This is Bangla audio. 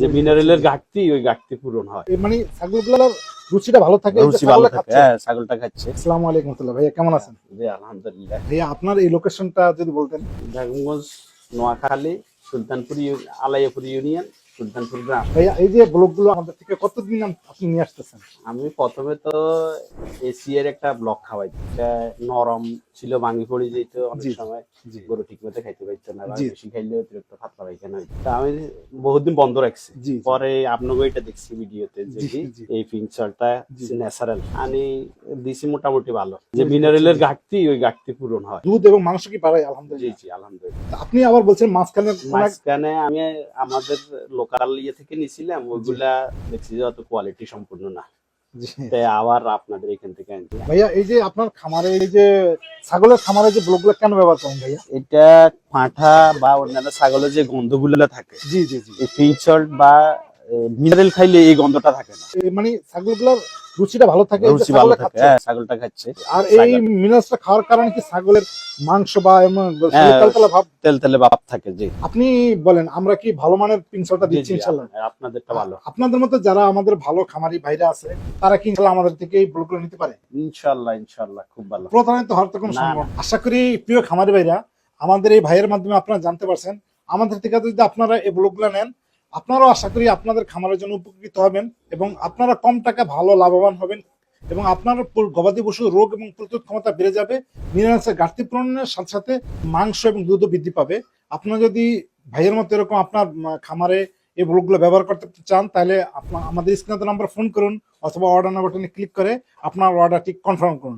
যে মিনারেলের ঘাটতি ওই ঘাটতি পূরণ হয়। মানে ছাগলগুলোর রুচিটা ভালো থাকে, রুচি ভালো থাকে, হ্যাঁ ছাগলটা খাচ্ছে। আসসালামু আলাইকুম ভাইয়া, কেমন আছেন? জি আলহামদুলিল্লাহ। ভাইয়া আপনার এই লোকেশনটা যদি বলতেন। বেগমগঞ্জ, নোয়াখালী, সুলতানপুর আলাইয়াপুর ইউনিয়ন, সুলতানপুর গ্রাম। ভাইয়া এই যে ব্লগগুলো আমাদের থেকে কতদিন আপনি নিয়ে আসতেছেন? আমি প্রথমে তো এসি এর একটা ব্লক খাওয়াই, এটা নরম ছিল, ভাঙি পড়ে যেত অনেক জি, সময়, জি গরু ঠিক মতো খাইতে পারতো না, বা জি। বেশি খাইলে অতিরিক্ত পাতলা পায়খানা হইতো। তা আমি বহুদিন বন্ধ রাখছি। জি, জি। পরে আপনাকে এটা দেখছি ভিডিওতে যে জি, কি জি। এই পিংচারটা জি। ন্যাচারাল আমি দিছি, মোটামুটি ভালো। যে জি, মিনারেলের জি। ঘাটতি ওই ঘাটতি পূরণ হয়। দুধ এবং মাংস কি বাড়ায়? জি আলহামদুলিল্লাহ। জি আলহামদুলিল্লাহ। তা আপনি আবার বলছেন মাঝখানে মাঝখানে আমি আমাদের লোকাল ইয়ে থেকে নিছিলাম, ওইগুলা দেখছি যে অত কোয়ালিটি সম্পূর্ণ না, জি। তাই আবার আপনাদের এখান থেকে আনছি। ভাইয়া এই যে আপনার খামারে এই যে ছাগলের খামারে যে ব্লগগুলো কেন ব্যবহার করেন ভাইয়া? এটা পাঁঠা বা অন্যান্য ছাগলের যে গন্ধগুলো থাকে, জি জি জি। এই ফিড সল্ট বা মিনারেল খাইলে এই গন্ধটা থাকে না। মানে ছাগলগুলোর রুচিটা ভালো থাকে, এই যে রুচি ভালো ছাগলে থাকে, খাচ্ছে। হ্যাঁ ছাগলটা খাচ্ছে। আর এই মিনারেলসটা খাওয়ার কারণে কি ছাগলের মাংস বা হ্যাঁ, তেলতেলা ভাব? তেল তেলে ভাব থাকে। জি আপনি বলেন আমরা কি ভালো মানের পিংসলটা জি দিচ্ছি জি, ইনশাল্লাহ? আপনাদেরটা ভালো। আপনাদের মতো যারা আমাদের ভালো খামারি ভাইরা আছে তারা কি ইনশাল্লাহ আমাদের থেকে এই ব্লগগুলো নিতে পারে? ইনশাল্লাহ ইনশাল্লাহ, খুব ভালো। প্রতারিত হওয়ার তো কোনো না, সম্ভব। আশা করি প্রিয় খামারি ভাইরা আমাদের এই ভাইয়ের মাধ্যমে আপনারা জানতে পারছেন। আমাদের থেকে যদি আপনারা এই ব্লগগুলো নেন, আপনারাও আশা করি আপনাদের খামারের জন্য উপকৃত হবেন এবং আপনারা কম টাকা ভালো লাভবান হবেন এবং আপনার গবাদি পশু রোগ এবং প্রতিরোধ ক্ষমতা বেড়ে যাবে। মিনারেলসের ঘাটতি পূরণের সাথে সাথে মাংস এবং দুধও বৃদ্ধি পাবে। আপনারা যদি ভাইয়ের মতো এরকম আপনার খামারে এই ব্লগগুলো ব্যবহার করতে চান, তাহলে আপনার আমাদের স্ক্রিনে নাম্বার ফোন করুন অথবা অর্ডার বাটনে ক্লিক করে আপনার অর্ডারটি কনফার্ম করুন।